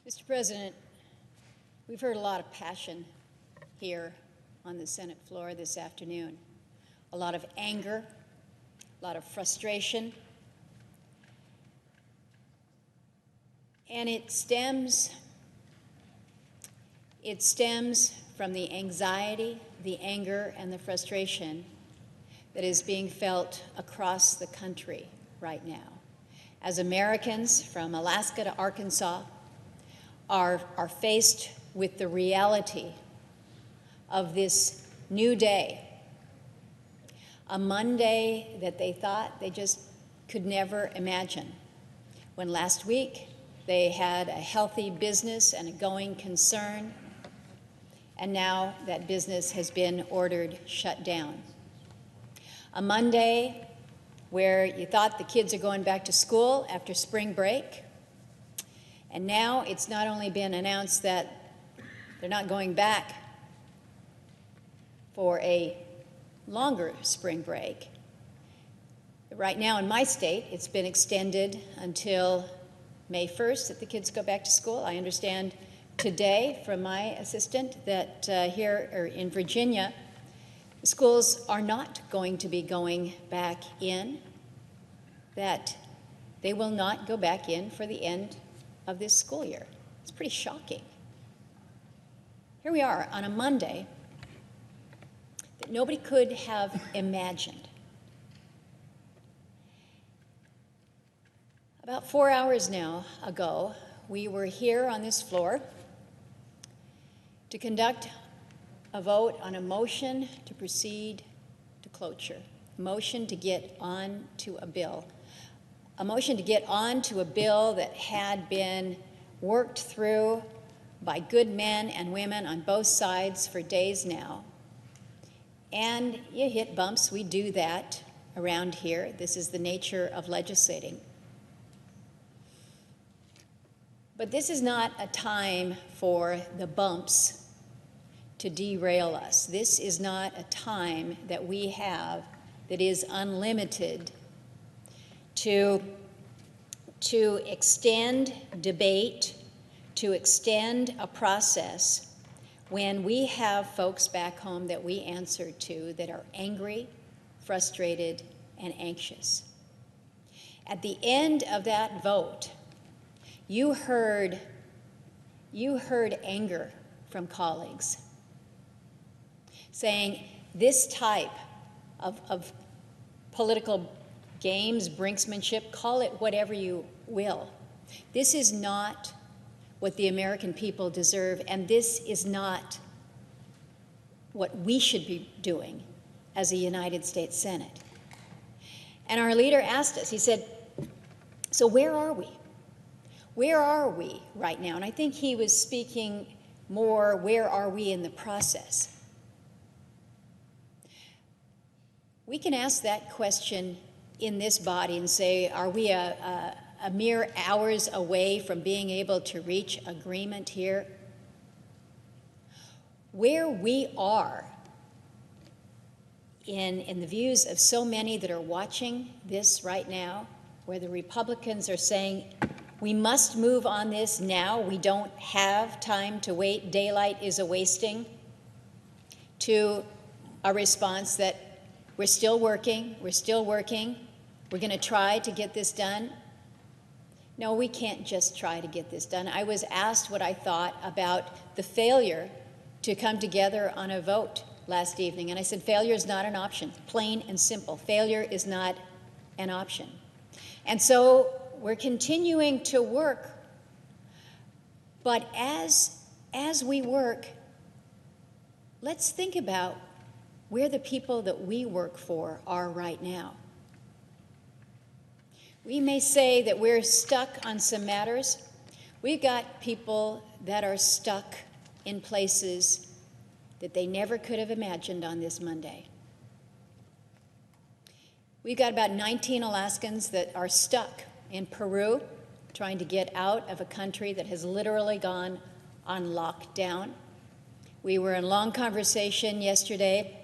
Mr. President, we've heard a lot of passion here on the Senate floor this afternoon. A lot of anger, a lot of frustration, and it stems from the anxiety, the anger, and the frustration that is being felt across the country right now. As Americans from Alaska to Arkansas are faced with the reality of this new day, a Monday that they thought they just could never imagine, when last week they had a healthy business and a going concern, and now that business has been ordered shut down. A Monday where you thought the kids are going back to school after spring break, and now it's not only been announced that they're not going back for a longer spring break. Right now in my state, it's been extended until May 1st that the kids go back to school. I understand today from my assistant that here in Virginia, the schools are not going to be going back in, that they will not go back in for the end of this school year. It's pretty shocking. Here we are on a Monday that nobody could have imagined. About 4 hours now ago, we were here on this floor to conduct a vote on a motion to proceed to cloture, a motion to get on to a bill. A motion to get on to a bill that had been worked through by good men and women on both sides for days now. And you hit bumps. We do that around here. This is the nature of legislating. But this is not a time for the bumps to derail us. This is not a time that we have that is unlimited to extend debate, to extend a process when we have folks back home that we answer to that are angry, frustrated, and anxious. At the end of that vote, you heard anger from colleagues saying this type of political games, brinksmanship, call it whatever you will. This is not what the American people deserve, and this is not what we should be doing as a United States Senate. And our leader asked us, he said, so where are we? Where are we right now? And I think he was speaking more, where are we in the process? We can ask that question in this body and say, are we a mere hours away from being able to reach agreement here? Where we are in the views of so many that are watching this right now, where the Republicans are saying, we must move on this now, we don't have time to wait, daylight is a wasting, to a response that we're still working, we're going to try to get this done. No, we can't just try to get this done. I was asked what I thought about the failure to come together on a vote last evening, and I said failure is not an option, plain and simple. Failure is not an option. And so we're continuing to work, but as we work, let's think about where the people that we work for are right now. We may say that we're stuck on some matters. We've got people that are stuck in places that they never could have imagined on this Monday. We've got about 19 Alaskans that are stuck in Peru, trying to get out of a country that has literally gone on lockdown. We were in long conversation yesterday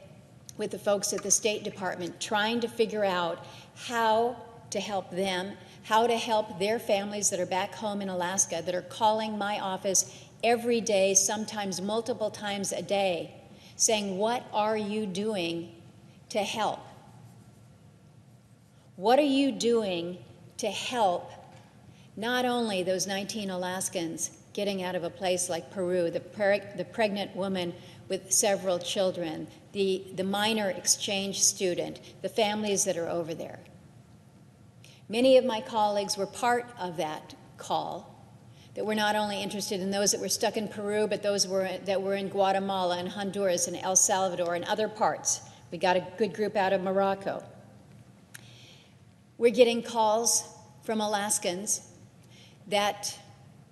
with the folks at the State Department trying to figure out how to help them, how to help their families that are back home in Alaska, that are calling my office every day, sometimes multiple times a day, saying, what are you doing to help? What are you doing to help not only those 19 Alaskans getting out of a place like Peru, the pregnant woman with several children, the minor exchange student, the families that are over there? Many of my colleagues were part of that call, that were not only interested in those that were stuck in Peru, but those that were in Guatemala and Honduras and El Salvador and other parts. We got a good group out of Morocco. We're getting calls from Alaskans that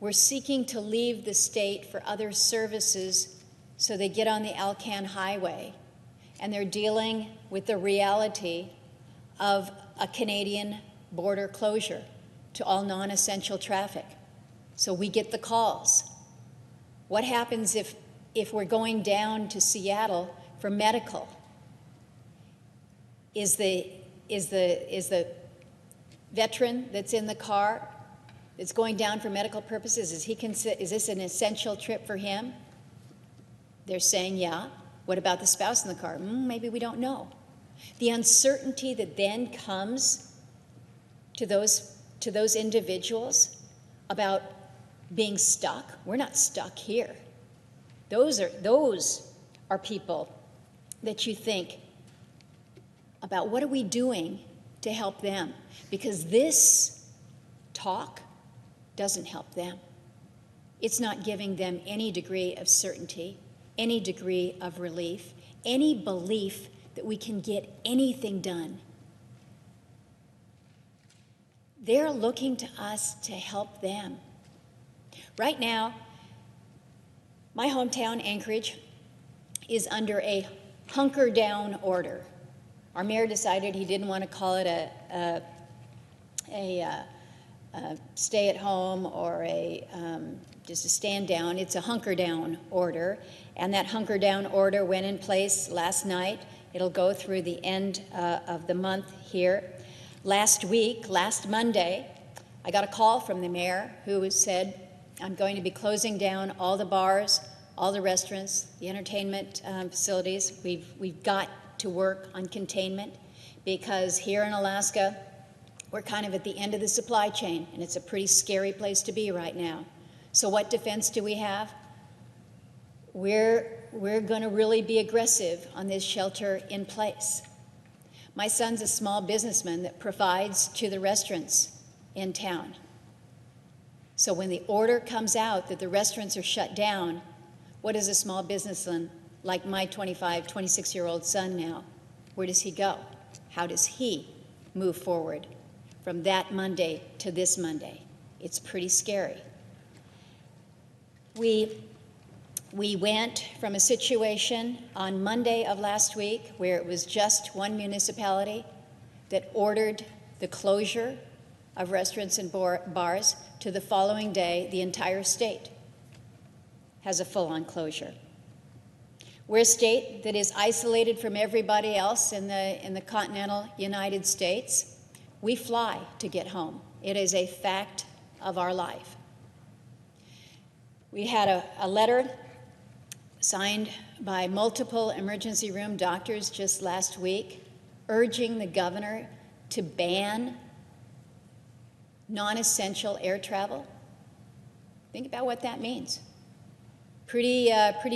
were seeking to leave the state for other services, so they get on the Alcan Highway, and they're dealing with the reality of a Canadian border closure to all non-essential traffic. So we get the calls. What happens if we're going down to Seattle for medical? Is the veteran that's in the car that's going down for medical purposes, is this an essential trip for him? They're saying, yeah. What about the spouse in the car? Maybe we don't know. The uncertainty that then comes to those individuals about being stuck. We're not stuck here. Those are people that you think about, what are we doing to help them? Because this talk doesn't help them. It's not giving them any degree of certainty, any degree of relief, any belief that we can get anything done. They're looking to us to help them. Right now, my hometown, Anchorage, is under a hunker-down order. Our mayor decided he didn't want to call it a stay-at-home or just a stand-down. It's a hunker-down order, and that hunker-down order went in place last night. It'll go through the end of the month here. Last Monday, I got a call from the mayor who said, I'm going to be closing down all the bars, all the restaurants, the entertainment facilities. We've got to work on containment, because here in Alaska, we're kind of at the end of the supply chain, and it's a pretty scary place to be right now. So what defense do we have? We're going to really be aggressive on this shelter in place. My son's a small businessman that provides to the restaurants in town. So when the order comes out that the restaurants are shut down, what does a small businessman like my 26-year-old son now, where does he go? How does he move forward from that Monday to this Monday? It's pretty scary. We went from a situation on Monday of last week where it was just one municipality that ordered the closure of restaurants and bars, to the following day, the entire state has a full-on closure. We're a state that is isolated from everybody else in the continental United States. We fly to get home. It is a fact of our life. We had a letter signed by multiple emergency room doctors just last week, urging the governor to ban non-essential air travel. Think about what that means. Pretty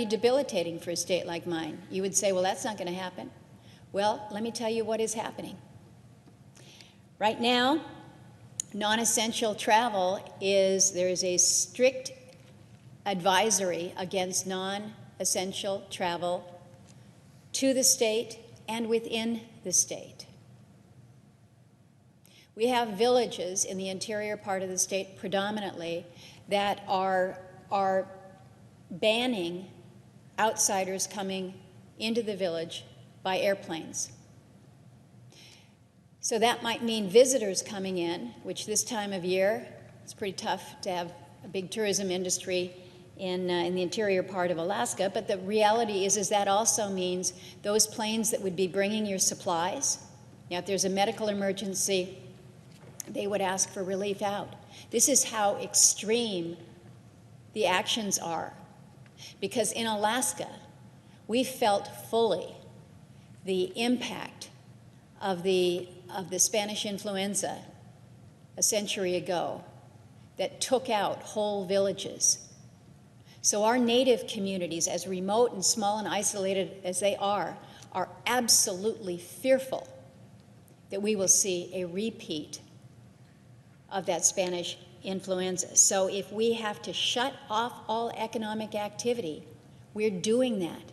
debilitating for a state like mine. You would say, well, that's not going to happen. Well, let me tell you what is happening. Right now, non-essential travel there is a strict advisory against non-essential travel to the state and within the state. We have villages in the interior part of the state predominantly that are banning outsiders coming into the village by airplanes. So that might mean visitors coming in, which this time of year, it's pretty tough to have a big tourism industry in the interior part of Alaska, but the reality is that also means those planes that would be bringing your supplies. Now, if there's a medical emergency they would ask for relief out. This is how extreme the actions are. Because in Alaska, we felt fully the impact of the Spanish influenza a century ago that took out whole villages. So our native communities, as remote and small and isolated as they are absolutely fearful that we will see a repeat of that Spanish influenza. So if we have to shut off all economic activity, we're doing that.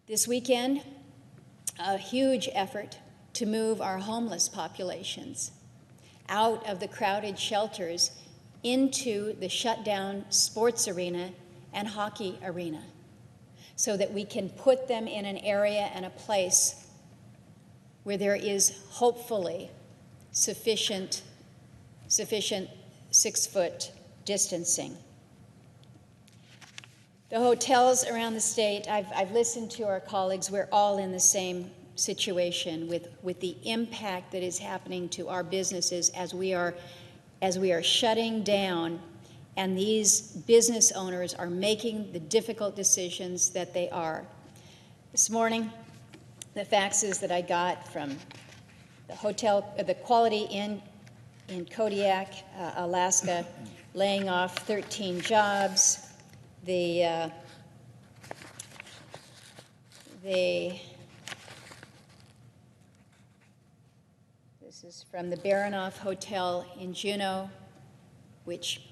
This weekend, a huge effort to move our homeless populations out of the crowded shelters into the shut-down sports arena and hockey arena so that we can put them in an area and a place where there is hopefully sufficient 6-foot distancing. The hotels around the state, I've listened to our colleagues, we're all in the same situation with the impact that is happening to our businesses as we are shutting down, and these business owners are making the difficult decisions that they are. This morning, the faxes that I got from the hotel, the Quality Inn in Kodiak, Alaska, laying off 13 jobs. This is from the Baranoff Hotel in Juneau, which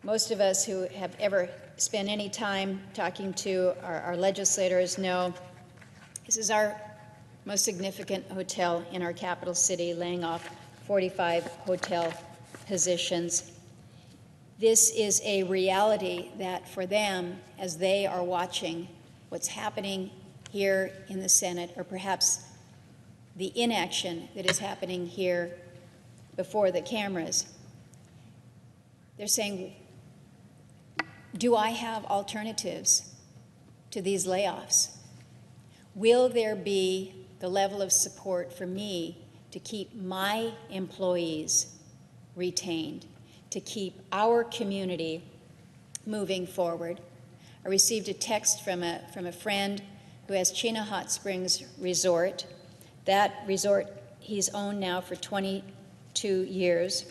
most of us who have ever spent any time talking to our legislators know this is our most significant hotel in our capital city, laying off 45 hotel positions. This is a reality that for them, as they are watching what's happening here in the Senate, or perhaps the inaction that is happening here before the cameras, they're saying, do I have alternatives to these layoffs? Will there be the level of support for me to keep my employees retained, to keep our community moving forward? I received a text from a friend who has Chena Hot Springs Resort. That resort he's owned now for 22 years.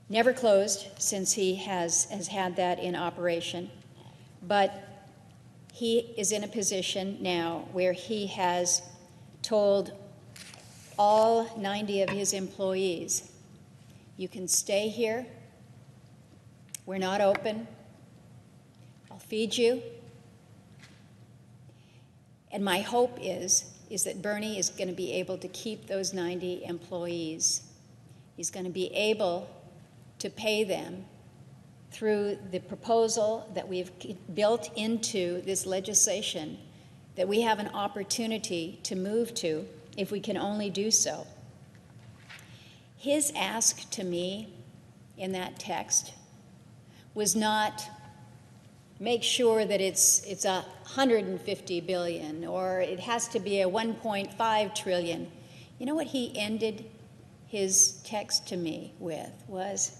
Never closed since he has had that in operation. But he is in a position now where he has told all 90 of his employees, you can stay here, we're not open, I'll feed you. And my hope is that Bernie is going to be able to keep those 90 employees. He's going to be able to pay them through the proposal that we've built into this legislation that we have an opportunity to move to if we can only do so. His ask to me in that text was not make sure that it's $150 billion or it has to be a $1.5 trillion. You know what he ended his text to me with was,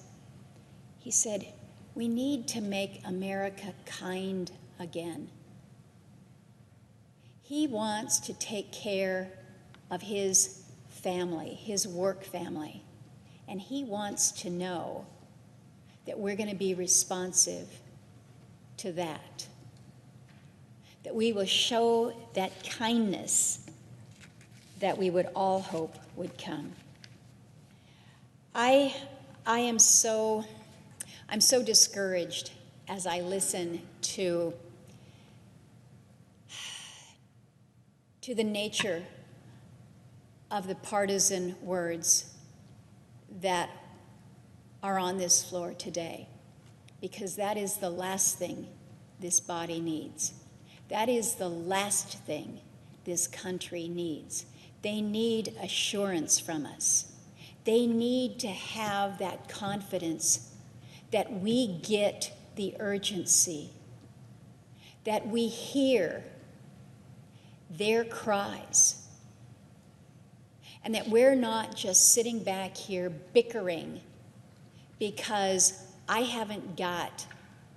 he said, we need to make America kind again. He wants to take care of his family, his work family, and he wants to know that we're going to be responsive to that we will show that kindness that we would all hope would come. I'm so discouraged as I listen to the nature of the partisan words that are on this floor today, because that is the last thing this body needs. That is the last thing this country needs. They need assurance from us. They need to have that confidence that we get the urgency, that we hear their cries, and that we're not just sitting back here bickering because I haven't got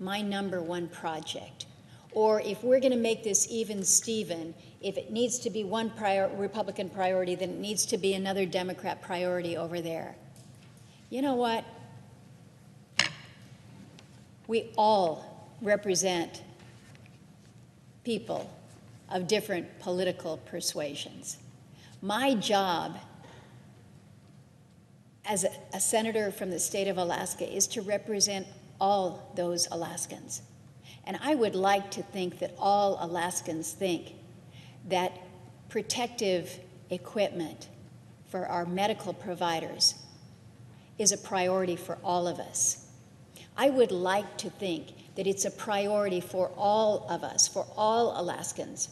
my number one project, or if we're going to make this even Steven, if it needs to be one Republican priority, then it needs to be another Democrat priority over there. You know what? We all represent people of different political persuasions. My job as a senator from the state of Alaska is to represent all those Alaskans. And I would like to think that all Alaskans think that protective equipment for our medical providers is a priority for all of us. I would like to think that it's a priority for all of us, for all Alaskans,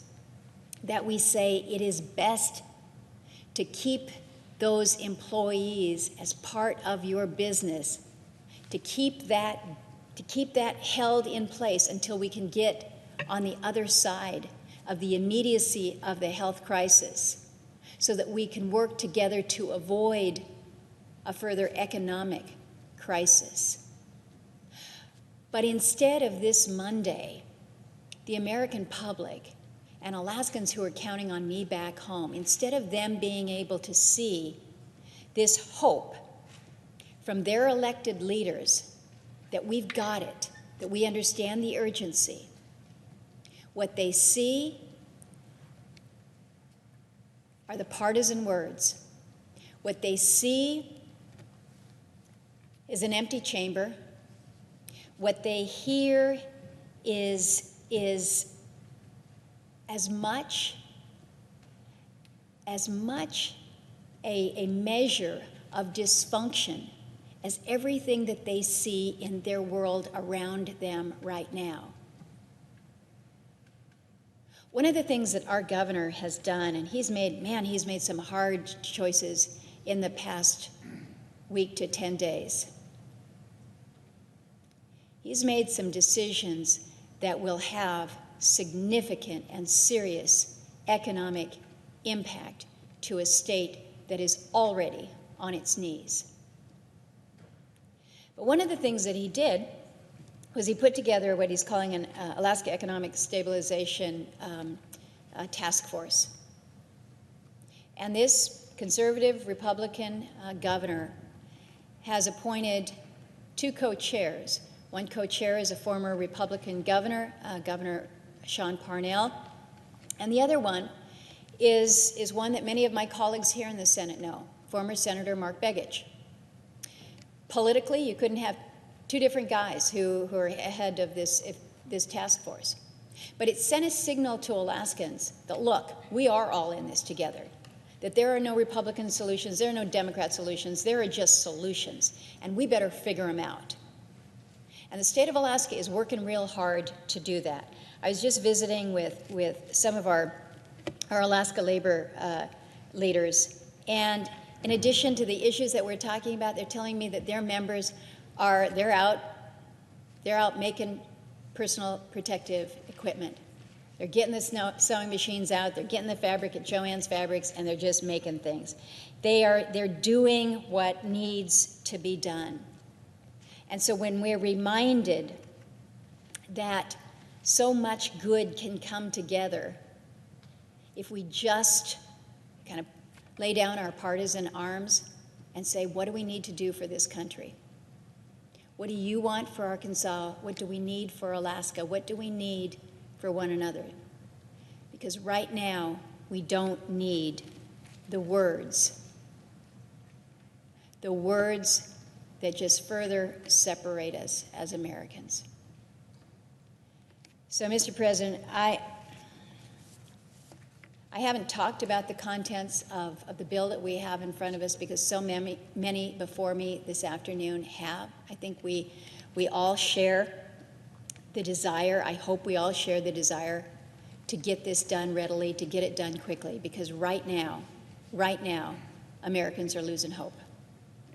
that we say it is best to keep those employees as part of your business, to keep that held in place until we can get on the other side of the immediacy of the health crisis, so that we can work together to avoid a further economic crisis. But instead of this Monday, the American public and Alaskans who are counting on me back home, instead of them being able to see this hope from their elected leaders that we've got it, that we understand the urgency, what they see are the partisan words. What they see is an empty chamber. What they hear is as much a measure of dysfunction as everything that they see in their world around them right now. One of the things that our governor has done, and he's made some hard choices in the past week to 10 days. He's made some decisions that will have significant and serious economic impact to a state that is already on its knees. But one of the things that he did was he put together what he's calling an Alaska Economic Stabilization Task Force. And this conservative Republican governor has appointed two co-chairs. One co-chair is a former Republican governor, Governor Sean Parnell, and the other one is one that many of my colleagues here in the Senate know, former Senator Mark Begich. Politically, you couldn't have two different guys who are ahead of this task force. But it sent a signal to Alaskans that, look, we are all in this together, that there are no Republican solutions, there are no Democrat solutions, there are just solutions, and we better figure them out. And the state of Alaska is working real hard to do that. I was just visiting with some of our Alaska labor leaders, and in addition to the issues that we're talking about, they're telling me that their members they're out making personal protective equipment. They're getting the sewing machines out, they're getting the fabric at Joann's Fabrics, and they're just making things. They're doing what needs to be done. And so when we're reminded that so much good can come together if we just kind of lay down our partisan arms and say, what do we need to do for this country? What do you want for Arkansas? What do we need for Alaska? What do we need for one another? Because right now, we don't need the words that just further separate us as Americans. So, Mr. President, I haven't talked about the contents of the bill that we have in front of us because so many before me this afternoon have. I think we all share the desire, I hope we all share the desire to get this done readily, to get it done quickly, because right now, Americans are losing hope.